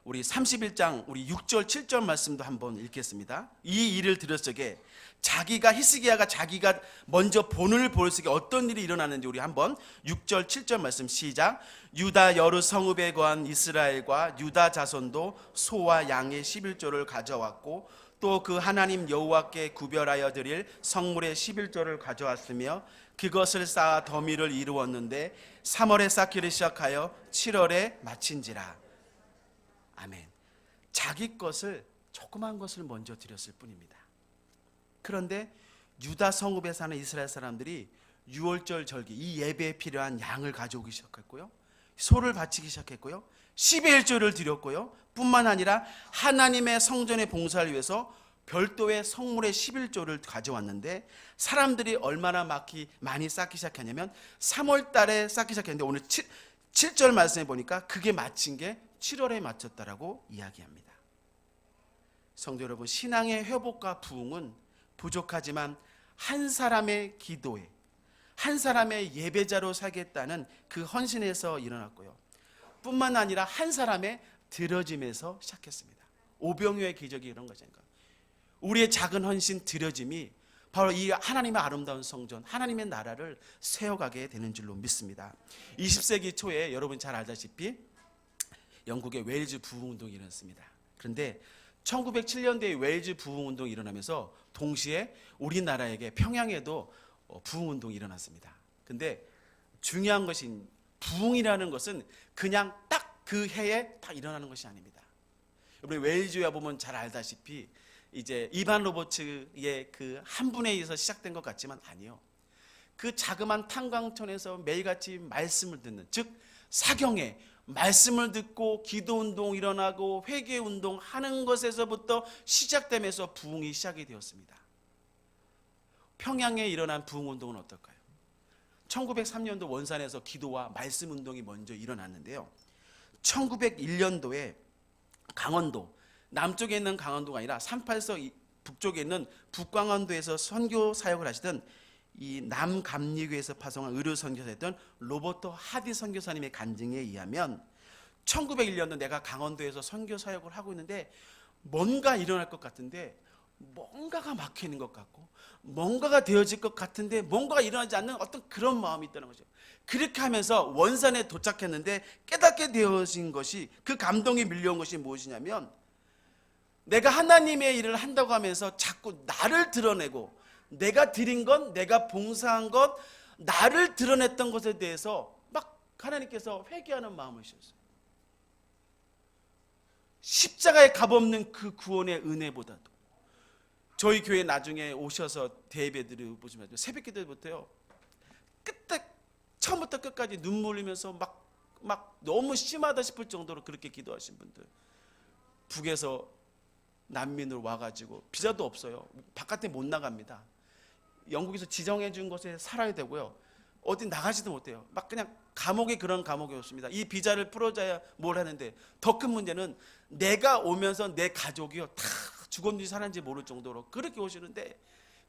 우리 31장 우리 6절 7절 말씀도 한번 읽겠습니다. 이 일을 들었을 적에 히스기야가 자기가 먼저 본을 보였을 때 어떤 일이 일어났는지 우리 한번 6절 7절 말씀 시작. 유다 여러 성읍에 거한 이스라엘과 유다 자손도 소와 양의 11조를 가져왔고 또 그 하나님 여호와께 구별하여 드릴 성물의 11조를 가져왔으며 그것을 쌓아 더미를 이루었는데 3월에 쌓기를 시작하여 7월에 마친지라. 아멘. 자기 것을, 조그만 것을 먼저 드렸을 뿐입니다. 그런데 유다 성읍에 사는 이스라엘 사람들이 6월절 절기, 이 예배에 필요한 양을 가져오기 시작했고요, 소를 바치기 시작했고요, 12일조를 드렸고요, 뿐만 아니라 하나님의 성전의 봉사를 위해서 별도의 성물의 11조를 가져왔는데 사람들이 얼마나 많이 쌓기 시작했냐면 3월 달에 쌓기 시작했는데 오늘 7절 말씀에 보니까 그게 마친 게 7월에 마쳤다라고 이야기합니다. 성도 여러분, 신앙의 회복과 부흥은 부족하지만 한 사람의 기도에, 한 사람의 예배자로 살겠다는 그 헌신에서 일어났고요, 뿐만 아니라 한 사람의 드려짐에서 시작했습니다. 오병이어의 기적이 이런 것이니까 우리의 작은 헌신, 드려짐이 바로 이 하나님의 아름다운 성전, 하나님의 나라를 세워가게 되는 줄로 믿습니다. 20세기 초에 여러분 잘 알다시피 영국의 웨일즈 부흥운동이 일어났습니다. 그런데 1907년대에 웨일즈 부흥운동이 일어나면서 동시에 우리나라에게 평양에도 부흥운동이 일어났습니다. 그런데 중요한 것인 부흥이라는 것은 그냥 딱 그 해에 딱 일어나는 것이 아닙니다. 우리 웨일즈에 보면 잘 알다시피 이제 이반 로버츠의 그 한 분에 의해서 시작된 것 같지만 아니요. 그 자그마한 탄광촌에서 매일같이 말씀을 듣는, 즉 사경에 말씀을 듣고 기도운동 일어나고 회개운동 하는 것에서부터 시작되면서 부흥이 시작이 되었습니다. 평양에 일어난 부흥운동은 어떨까요? 1903년도 원산에서 기도와 말씀운동이 먼저 일어났는데요, 1901년도에 강원도, 남쪽에 있는 강원도가 아니라 38서 북쪽에 있는 북강원도에서 선교 사역을 하시던 이 남감리교에서 파송한 의료 선교사였던 로버트 하디 선교사님의 간증에 의하면 1901년도 내가 강원도에서 선교 사역을 하고 있는데 뭔가 일어날 것 같은데 뭔가가 막혀 있는 것 같고 뭔가가 되어질 것 같은데 뭔가가 일어나지 않는 어떤 그런 마음이 있다는 거죠. 그렇게 하면서 원산에 도착했는데 깨닫게 되어진 것이, 그 감동이 밀려온 것이 무엇이냐면 내가 하나님의 일을 한다고 하면서 자꾸 나를 드러내고 내가 드린 것, 내가 봉사한 것, 나를 드러냈던 것에 대해서 막 하나님께서 회개하는 마음을 주셨어요. 십자가의 값없는 그 구원의 은혜보다도 저희 교회 나중에 오셔서 대예배들을 보시면 새벽 기도부터요 처음부터 끝까지 눈물 흘리면서 막 너무 심하다 싶을 정도로 그렇게 기도하신 분들, 북에서 난민으로 와가지고 비자도 없어요. 바깥에 못 나갑니다. 영국에서 지정해 준 곳에 살아야 되고요, 어디 나가지도 못해요. 막 그냥 감옥에, 그런 감옥에 없습니다. 이 비자를 풀어줘야 뭘 하는데 더 큰 문제는 내가 오면서 내 가족이요 다 죽었는지 살았는지 모를 정도로 그렇게 오시는데,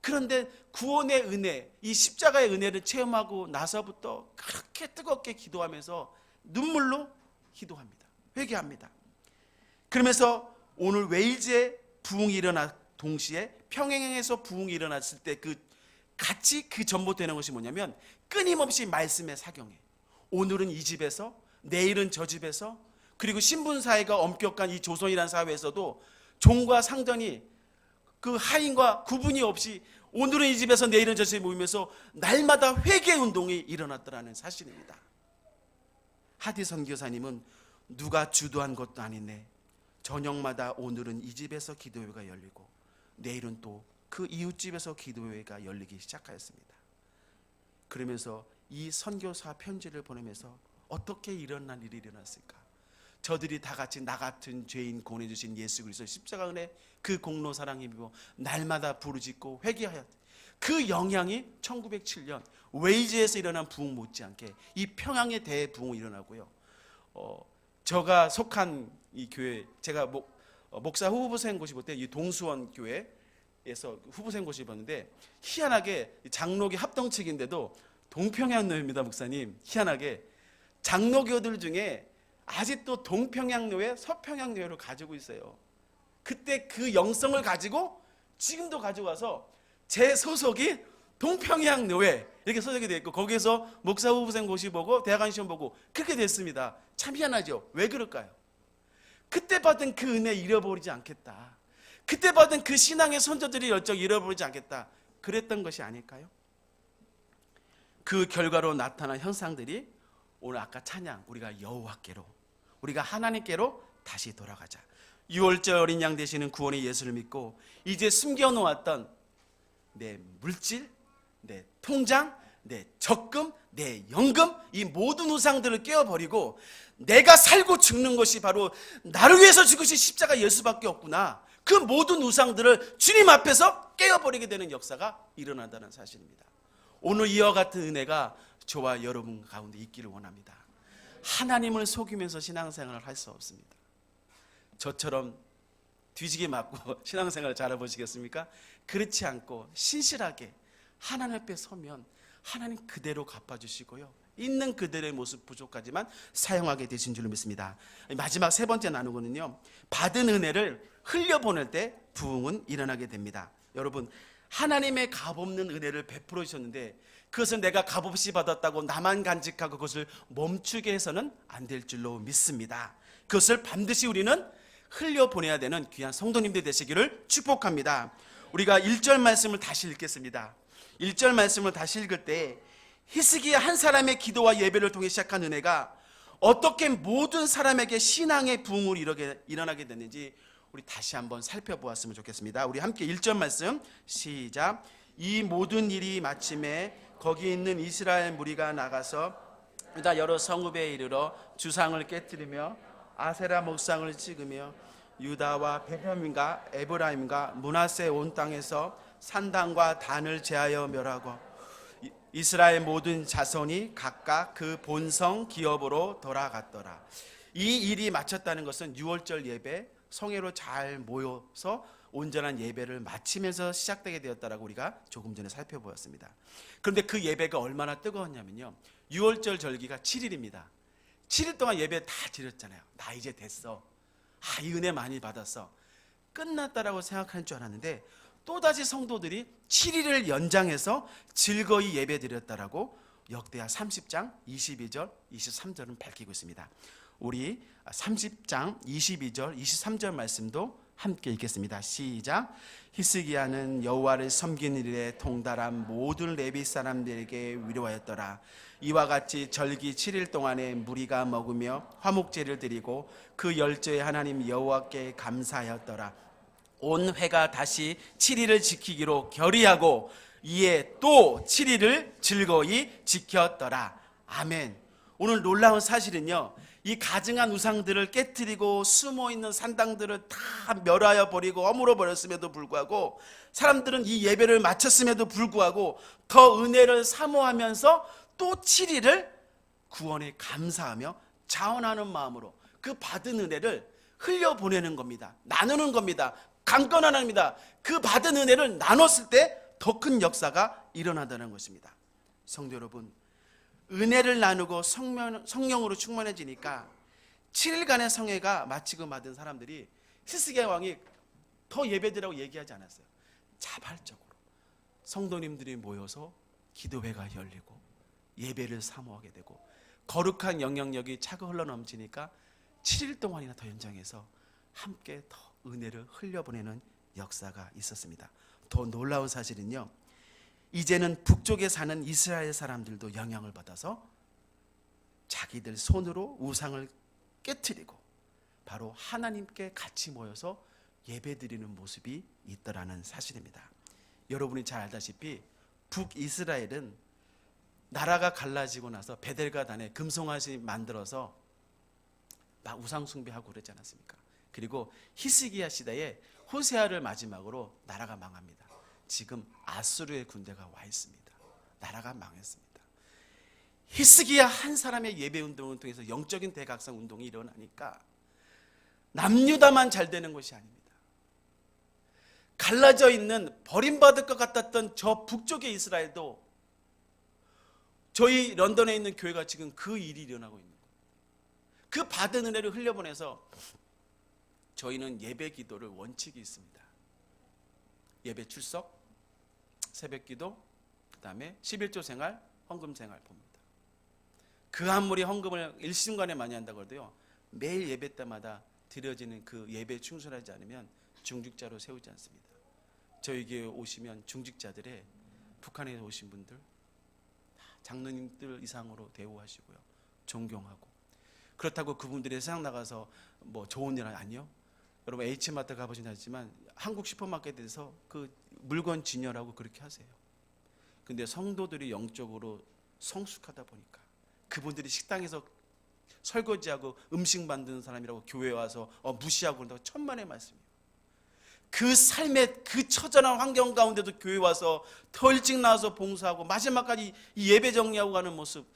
그런데 구원의 은혜, 이 십자가의 은혜를 체험하고 나서부터 그렇게 뜨겁게 기도하면서 눈물로 기도합니다. 회개합니다. 그러면서 오늘 웨일즈의 부흥이 일어나 동시에 평양에서 부흥이 일어났을 때 같이 그 전보되는 것이 뭐냐면 끊임없이 말씀의 사경에, 오늘은 이 집에서 내일은 저 집에서, 그리고 신분 사회가 엄격한 이 조선이라는 사회에서도 종과 상전이 그 하인과 구분이 없이 오늘은 이 집에서 내일은 저 집에 모이면서 날마다 회개 운동이 일어났더라는 사실입니다. 하디 선교사님은 누가 주도한 것도 아니네, 저녁마다 오늘은 이 집에서 기도회가 열리고 내일은 또 그 이웃집에서 기도회가 열리기 시작하였습니다. 그러면서 이 선교사 편지를 보내면서 어떻게 일어난 일이 일어났을까? 저들이 다 같이 나 같은 죄인 구원해주신 예수 그리스도 십자가 은혜 그 공로 사랑 힘입어 날마다 부르짖고 회개하였. 그 영향이 1907년 웨이즈에서 일어난 부흥 못지않게 이 평양의 대부흥이 일어나고요. 제가 속한 이 교회, 제가 목사 후보생 고시 볼 때 이 동수원 교회에서 후보생 고시 봤는데, 희한하게 장로교 합동측인데도 동평양로회입니다. 목사님, 희한하게 장로교들 중에 아직도 동평양로회, 서평양로회를 가지고 있어요. 그때 그 영성을 가지고 지금도 가지고 와서 제 소속이 동평양로회 이렇게 소속이 되어 있고, 거기에서 목사 후보생 고시 보고 대학원 시험 보고 그렇게 됐습니다. 참 희한하죠. 왜 그럴까요? 그때 받은 그 은혜 잃어버리지 않겠다, 그때 받은 그 신앙의 선조들의 열정 잃어버리지 않겠다, 그랬던 것이 아닐까요? 그 결과로 나타난 현상들이 오늘 아까 찬양, 우리가 여호와께로, 우리가 하나님께로 다시 돌아가자. 6월절 어린 양 되시는 구원의 예수를 믿고 이제 숨겨놓았던 내 물질, 내 통장, 내 적금, 내 연금, 이 모든 우상들을 깨어버리고 내가 살고 죽는 것이 바로 나를 위해서 죽으신 십자가 예수밖에 없구나, 그 모든 우상들을 주님 앞에서 깨어버리게 되는 역사가 일어난다는 사실입니다. 오늘 이와 같은 은혜가 저와 여러분 가운데 있기를 원합니다. 하나님을 속이면서 신앙생활을 할 수 없습니다. 저처럼 뒤지게 맞고 신앙생활을 잘해보시겠습니까? 그렇지 않고 신실하게 하나님 앞에 서면 하나님 그대로 갚아주시고요, 있는 그대로의 모습 부족하지만 사용하게 되신 줄로 믿습니다. 마지막 세 번째 나누고는요, 받은 은혜를 흘려보낼 때 부흥은 일어나게 됩니다. 여러분, 하나님의 값없는 은혜를 베풀어 주셨는데 그것은 내가 값없이 받았다고 나만 간직하고 그것을 멈추게 해서는 안 될 줄로 믿습니다. 그것을 반드시 우리는 흘려보내야 되는 귀한 성도님들 되시기를 축복합니다. 우리가 1절 말씀을 다시 읽겠습니다. 1절 말씀을 다시 읽을 때 히스기야 한 사람의 기도와 예배를 통해 시작한 은혜가 어떻게 모든 사람에게 신앙의 부흥을 일어나게 됐는지 우리 다시 한번 살펴보았으면 좋겠습니다. 우리 함께 1절 말씀 시작. 이 모든 일이 마침에 거기 있는 이스라엘 무리가 나가서 유다 여러 성읍에 이르러 주상을 깨뜨리며 아세라 목상을 찍으며 유다와 베냐민과 에브라임과 므낫세 온 땅에서 산당과 단을 제하여 멸하고 이스라엘 모든 자손이 각각 그 본성 기업으로 돌아갔더라. 이 일이 마쳤다는 것은 6월절 예배 성회로 잘 모여서 온전한 예배를 마치면서 시작되게 되었다라고 우리가 조금 전에 살펴보았습니다. 그런데 그 예배가 얼마나 뜨거웠냐면요, 6월절 절기가 7일입니다. 7일 동안 예배 다 드렸잖아요. 나 이제 됐어, 이 은혜 많이 받았어, 끝났다라고 생각할 줄 알았는데 또다시 성도들이 7일을 연장해서 즐거이 예배 드렸다라고 역대하 30장 22절 23절은 밝히고 있습니다. 우리 30장 22절 23절 말씀도 함께 읽겠습니다. 시작. 히스기야는 여호와를 섬기는 일에 통달한 모든 레위 사람들에게 위로하였더라. 이와 같이 절기 7일 동안에 무리가 먹으며 화목제를 드리고 그 열조에 하나님 여호와께 감사하였더라. 온 회가 다시 7일을 지키기로 결의하고 이에 또 7일을 즐거이 지켰더라. 아멘. 오늘 놀라운 사실은요, 이 가증한 우상들을 깨뜨리고 숨어있는 산당들을 다 멸하여 버리고 허물어 버렸음에도 불구하고 사람들은 이 예배를 마쳤음에도 불구하고 더 은혜를 사모하면서 또 7일을 구원에 감사하며 자원하는 마음으로 그 받은 은혜를 흘려보내는 겁니다. 나누는 겁니다. 강건한 겁니다. 그 받은 은혜를 나눴을 때 더 큰 역사가 일어난다는 것입니다. 성도 여러분, 은혜를 나누고 성령으로 충만해지니까 7일간의 성회가 마치고 받은 사람들이 히스기야 왕이 더 예배드리라고 얘기하지 않았어요. 자발적으로 성도님들이 모여서 기도회가 열리고 예배를 사모하게 되고 거룩한 영향력이 차고 흘러넘치니까 7일 동안이나 더 연장해서 함께 더 은혜를 흘려보내는 역사가 있었습니다. 더 놀라운 사실은요, 이제는 북쪽에 사는 이스라엘 사람들도 영향을 받아서 자기들 손으로 우상을 깨트리고 바로 하나님께 같이 모여서 예배드리는 모습이 있더라는 사실입니다. 여러분이 잘 알다시피 북이스라엘은 나라가 갈라지고 나서 베델과 단에 금송아지 만들어서 막 우상 숭배하고 그러지 않았습니까? 그리고 히스기야 시대에 호세아를 마지막으로 나라가 망합니다. 지금 아수르의 군대가 와 있습니다. 나라가 망했습니다. 히스기야 한 사람의 예배 운동을 통해서 영적인 대각성 운동이 일어나니까 남유다만 잘 되는 것이 아닙니다. 갈라져 있는 버림받을 것 같았던 저 북쪽의 이스라엘도 저희 런던에 있는 교회가 지금 그 일이 일어나고 있는 거예요. 그 받은 은혜를 흘려보내서 저희는 예배 기도를 원칙이 있습니다. 예배 출석, 새벽 기도, 그 다음에 11조 생활, 헌금 생활 봅니다. 그 아무리 헌금을 일순간에 많이 한다고 해도요, 매일 예배 때마다 드려지는 그 예배에 충실하지 않으면 중직자로 세우지 않습니다. 저희 교회에 오시면 중직자들의 북한에서 오신 분들 장로님들 이상으로 대우하시고요, 존경하고, 그렇다고 그분들이 세상 나가서 뭐 좋은 일 아니요. 여러분 H마트 가보신 적 있지만 한국 슈퍼마켓에서 그 물건 진열하고 그렇게 하세요. 근데 성도들이 영적으로 성숙하다 보니까 그분들이 식당에서 설거지하고 음식 만드는 사람이라고 교회에 와서 무시하고 그런다고 천만의 말씀이에요. 그 삶의 그 처절한 환경 가운데도 교회 와서 더 일찍 나와서 봉사하고 마지막까지 이 예배 정리하고 가는 모습,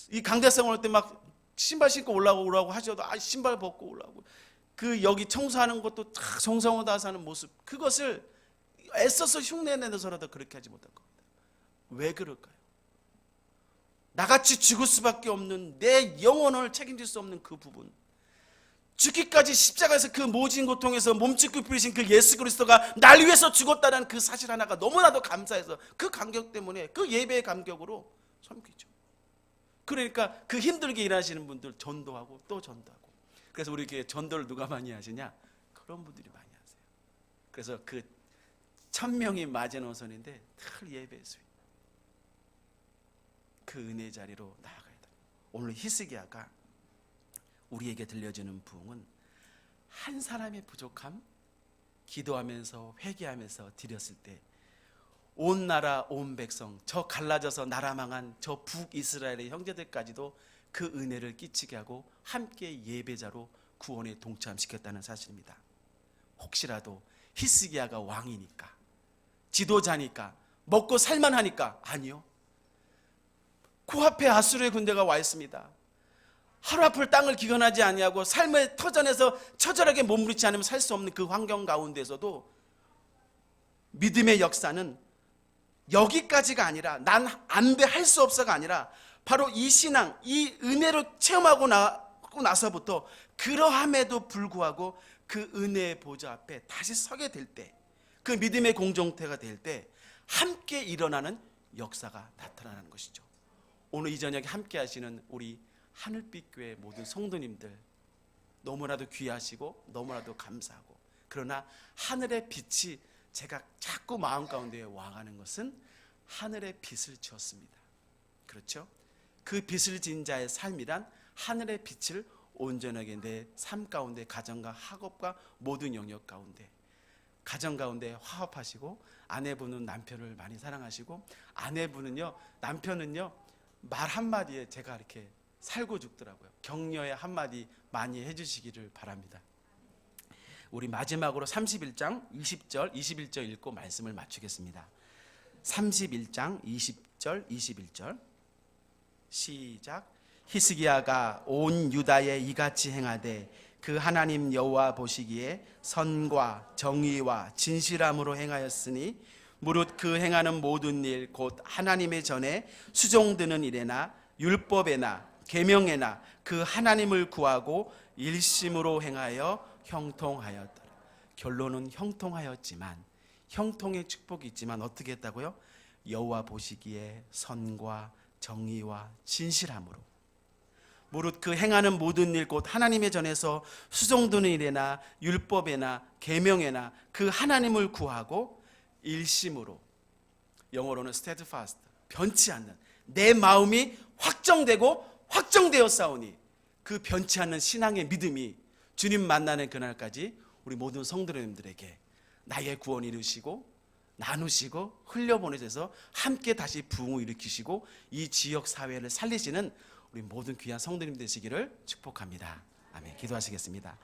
이 강대상 올 때 막 신발 신고 올라오라고 하셔도 신발 벗고 올라오고, 그 여기 청소하는 것도 다 정성을 다해서 하는 모습, 그것을 애써서 흉내내서라도 그렇게 하지 못할 겁니다. 왜 그럴까요? 나같이 죽을 수밖에 없는, 내 영혼을 책임질 수 없는 그 부분, 죽기까지 십자가에서 그 모진 고통에서 몸짓고 뿌리신 그 예수 그리스도가 날 위해서 죽었다는 그 사실 하나가 너무나도 감사해서 그 감격 때문에, 그 예배의 감격으로 섬기죠. 그러니까 그 힘들게 일하시는 분들 전도하고 또 전도하고. 그래서 우리 교회 전도를 누가 많이 하시냐? 그런 분들이 많이 하세요. 그래서 그 1000명이 마지노선인데 늘 예배 수익, 그 은혜의 자리로 나아가야 돼요. 오늘 히스기야가 우리에게 들려주는 부흥은 한 사람의 부족함, 기도하면서 회개하면서 드렸을 때 온 나라 온 백성, 저 갈라져서 나라 망한 저 북이스라엘의 형제들까지도 그 은혜를 끼치게 하고 함께 예배자로 구원에 동참시켰다는 사실입니다. 혹시라도 히스기야가 왕이니까, 지도자니까, 먹고 살만하니까, 아니요. 코앞에 아수르의 군대가 와 있습니다. 하루 앞을 땅을 기근하지 아니하고 삶의 터전에서 처절하게 몸부림치 않으면 살 수 없는 그 환경 가운데서도 믿음의 역사는 여기까지가 아니라 난 안 돼, 할 수 없어가 아니라 바로 이 신앙, 이 은혜를 체험하고 나서부터 그러함에도 불구하고 그 은혜의 보좌 앞에 다시 서게 될 때, 그 믿음의 공동체가 될 때 함께 일어나는 역사가 나타나는 것이죠. 오늘 이 저녁에 함께 하시는 우리 하늘빛 교회 모든 성도님들 너무나도 귀하시고 너무나도 감사하고, 그러나 하늘의 빛이 제가 자꾸 마음 가운데 와가는 것은 하늘의 빛을 지었습니다. 그렇죠? 그 빛을 지은 자의 삶이란 하늘의 빛을 온전하게 내 삶 가운데, 가정과 학업과 모든 영역 가운데, 가정 가운데 화합하시고, 아내분은 남편을 많이 사랑하시고, 아내분은요, 남편은요, 말 한마디에 제가 이렇게 살고 죽더라고요. 격려의 한마디 많이 해주시기를 바랍니다. 우리 마지막으로 31장 20절 21절 읽고 말씀을 마치겠습니다. 31장 20절 21절 시작. 히스기야가 온 유다에 이같이 행하되 그 하나님 여호와 보시기에 선과 정의와 진실함으로 행하였으니 무릇 그 행하는 모든 일 곧 하나님의 전에 수종드는 일에나 율법에나 계명에나 그 하나님을 구하고 일심으로 행하여 형통하였더라. 결론은 형통하였지만, 형통의 축복이 있지만 어떻게 했다고요? 여호와 보시기에 선과 정의와 진실함으로, 무릇 그 행하는 모든 일 곧 하나님의 전에서 수종드는 일에나 율법에나 계명에나 그 하나님을 구하고 일심으로, 영어로는 steadfast, 변치 않는, 내 마음이 확정되고 확정되어 싸우니 그 변치 않는 신앙의 믿음이 주님 만나는 그날까지 우리 모든 성도님들에게 나의 구원 이루시고 나누시고 흘려보내셔서 함께 다시 부흥을 일으키시고 이 지역 사회를 살리시는 우리 모든 귀한 성도님 되시기를 축복합니다. 아멘. 기도하시겠습니다.